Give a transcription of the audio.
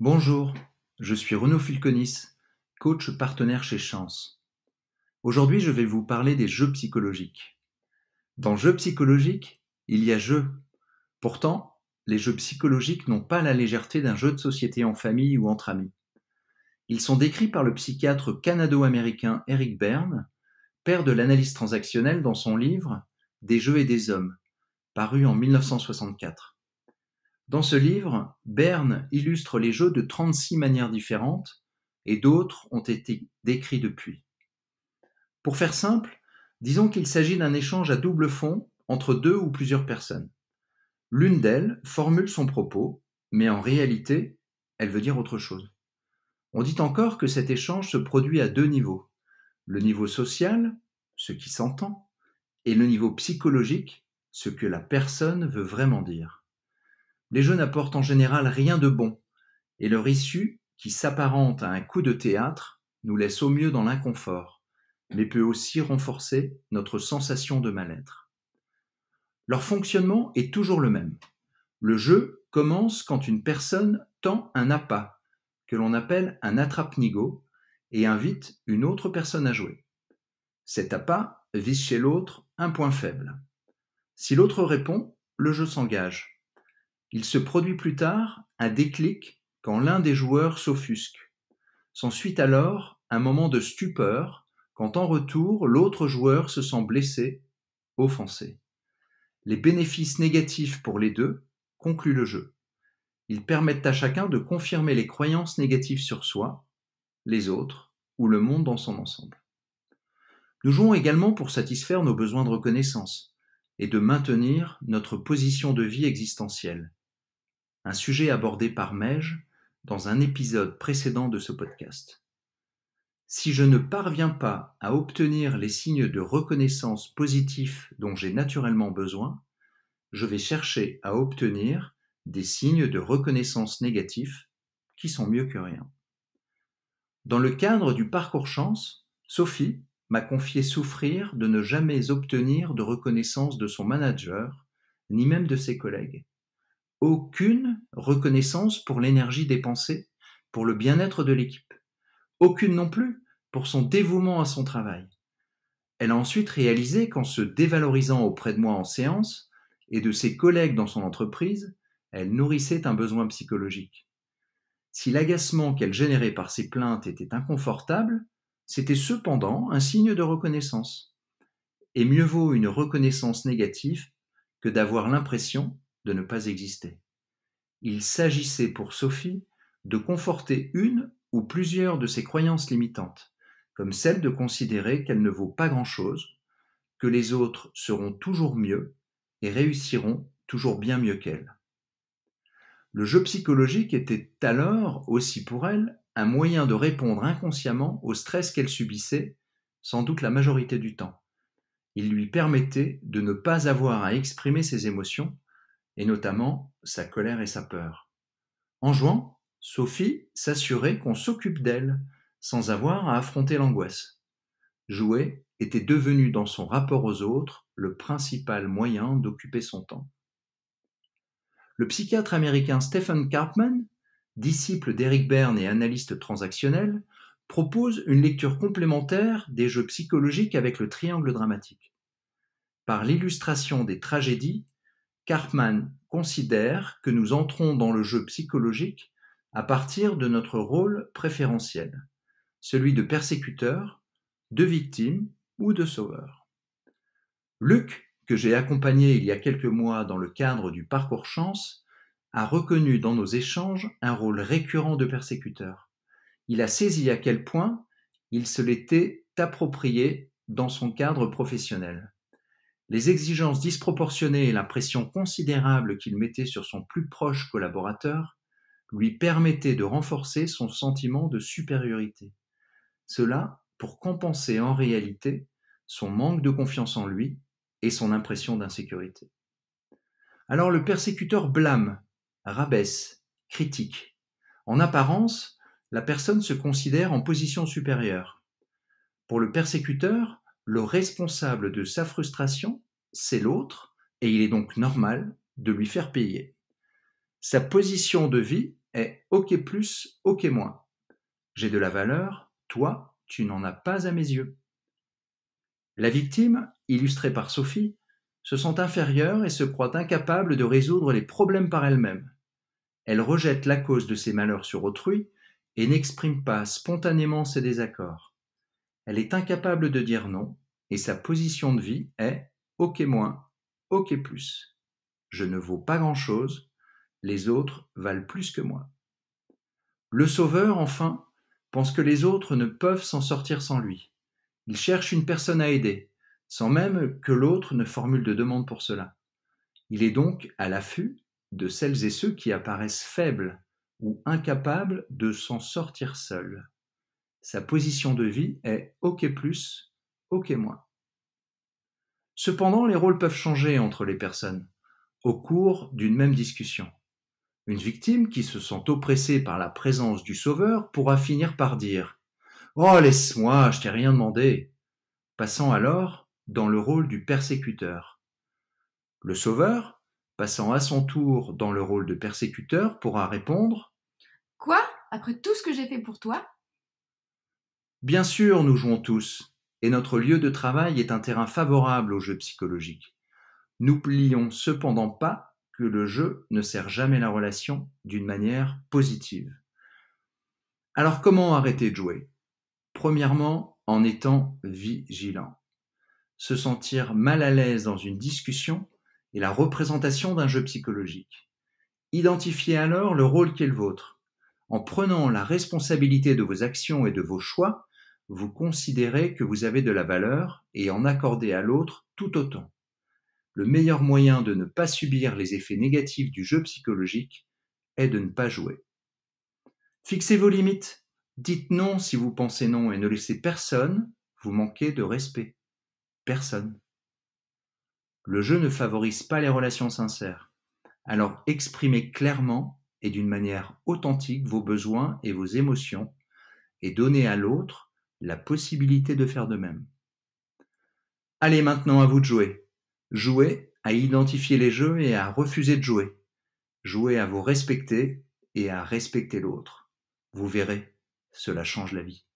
Bonjour, je suis Renaud Fulconis, coach partenaire chez Chance. Aujourd'hui, je vais vous parler des jeux psychologiques. Dans jeux psychologiques, il y a jeu. Pourtant, les jeux psychologiques n'ont pas la légèreté d'un jeu de société en famille ou entre amis. Ils sont décrits par le psychiatre canado-américain Eric Berne, père de l'analyse transactionnelle dans son livre « Des jeux et des hommes », paru en 1964. Dans ce livre, Berne illustre les jeux de 36 manières différentes et d'autres ont été décrits depuis. Pour faire simple, disons qu'il s'agit d'un échange à double fond entre deux ou plusieurs personnes. L'une d'elles formule son propos, mais en réalité, elle veut dire autre chose. On dit encore que cet échange se produit à deux niveaux. Le niveau social, ce qui s'entend, et le niveau psychologique, ce que la personne veut vraiment dire. Les jeux n'apportent en général rien de bon, et leur issue, qui s'apparente à un coup de théâtre, nous laisse au mieux dans l'inconfort, mais peut aussi renforcer notre sensation de mal-être. Leur fonctionnement est toujours le même. Le jeu commence quand une personne tend un appât, que l'on appelle un attrape-nigo, et invite une autre personne à jouer. Cet appât vise chez l'autre un point faible. Si l'autre répond, le jeu s'engage. Il se produit plus tard un déclic quand l'un des joueurs s'offusque. S'ensuit alors un moment de stupeur quand en retour l'autre joueur se sent blessé, offensé. Les bénéfices négatifs pour les deux concluent le jeu. Ils permettent à chacun de confirmer les croyances négatives sur soi, les autres ou le monde dans son ensemble. Nous jouons également pour satisfaire nos besoins de reconnaissance et de maintenir notre position de vie existentielle. Un sujet abordé par Meij dans un épisode précédent de ce podcast. Si je ne parviens pas à obtenir les signes de reconnaissance positifs dont j'ai naturellement besoin, je vais chercher à obtenir des signes de reconnaissance négatifs qui sont mieux que rien. Dans le cadre du parcours Chance, Sophie m'a confié souffrir de ne jamais obtenir de reconnaissance de son manager, ni même de ses collègues. Aucune reconnaissance pour l'énergie dépensée, pour le bien-être de l'équipe. Aucune non plus pour son dévouement à son travail. Elle a ensuite réalisé qu'en se dévalorisant auprès de moi en séance et de ses collègues dans son entreprise, elle nourrissait un besoin psychologique. Si l'agacement qu'elle générait par ses plaintes était inconfortable, c'était cependant un signe de reconnaissance. Et mieux vaut une reconnaissance négative que d'avoir l'impression de ne pas exister. Il s'agissait pour Sophie de conforter une ou plusieurs de ses croyances limitantes, comme celle de considérer qu'elle ne vaut pas grand-chose, que les autres seront toujours mieux et réussiront toujours bien mieux qu'elle. Le jeu psychologique était alors aussi pour elle un moyen de répondre inconsciemment au stress qu'elle subissait, sans doute la majorité du temps. Il lui permettait de ne pas avoir à exprimer ses émotions, et notamment sa colère et sa peur. En jouant, Sophie s'assurait qu'on s'occupe d'elle, sans avoir à affronter l'angoisse. Jouer était devenu dans son rapport aux autres le principal moyen d'occuper son temps. Le psychiatre américain Stephen Karpman, disciple d'Eric Berne et analyste transactionnel, propose une lecture complémentaire des jeux psychologiques avec le triangle dramatique. Par l'illustration des tragédies, Karpman considère que nous entrons dans le jeu psychologique à partir de notre rôle préférentiel, celui de persécuteur, de victime ou de sauveur. Luc, que j'ai accompagné il y a quelques mois dans le cadre du parcours Chance, a reconnu dans nos échanges un rôle récurrent de persécuteur. Il a saisi à quel point il se l'était approprié dans son cadre professionnel. Les exigences disproportionnées et la pression considérable qu'il mettait sur son plus proche collaborateur lui permettaient de renforcer son sentiment de supériorité. Cela pour compenser en réalité son manque de confiance en lui et son impression d'insécurité. Alors le persécuteur blâme, rabaisse, critique. En apparence, la personne se considère en position supérieure. Pour le persécuteur, le responsable de sa frustration, c'est l'autre, et il est donc normal de lui faire payer. Sa position de vie est OK plus, OK moins. J'ai de la valeur, toi, tu n'en as pas à mes yeux. La victime, illustrée par Sophie, se sent inférieure et se croit incapable de résoudre les problèmes par elle-même. Elle rejette la cause de ses malheurs sur autrui et n'exprime pas spontanément ses désaccords. Elle est incapable de dire non et sa position de vie est OK moins, OK plus. Je ne vaux pas grand-chose, les autres valent plus que moi. Le sauveur, enfin, pense que les autres ne peuvent s'en sortir sans lui. Il cherche une personne à aider, sans même que l'autre ne formule de demande pour cela. Il est donc à l'affût de celles et ceux qui apparaissent faibles ou incapables de s'en sortir seuls. Sa position de vie est OK plus, OK moins. Cependant, les rôles peuvent changer entre les personnes, au cours d'une même discussion. Une victime qui se sent oppressée par la présence du sauveur pourra finir par dire « Oh, laisse-moi, je t'ai rien demandé », passant alors dans le rôle du persécuteur. Le sauveur, passant à son tour dans le rôle de persécuteur, pourra répondre « Quoi ? Après tout ce que j'ai fait pour toi ? » Bien sûr, nous jouons tous, et notre lieu de travail est un terrain favorable au jeu psychologique. N'oublions cependant pas que le jeu ne sert jamais la relation d'une manière positive. Alors comment arrêter de jouer ? Premièrement, en étant vigilant. Se sentir mal à l'aise dans une discussion est la représentation d'un jeu psychologique. Identifiez alors le rôle qui est le vôtre. En prenant la responsabilité de vos actions et de vos choix, vous considérez que vous avez de la valeur et en accordez à l'autre tout autant. Le meilleur moyen de ne pas subir les effets négatifs du jeu psychologique est de ne pas jouer. Fixez vos limites. Dites non si vous pensez non et ne laissez personne vous manquer de respect. Personne. Le jeu ne favorise pas les relations sincères. Alors exprimez clairement et d'une manière authentique vos besoins et vos émotions et donnez à l'autre la possibilité de faire de même. Allez maintenant à vous de jouer. Jouez à identifier les jeux et à refuser de jouer. Jouez à vous respecter et à respecter l'autre. Vous verrez, cela change la vie.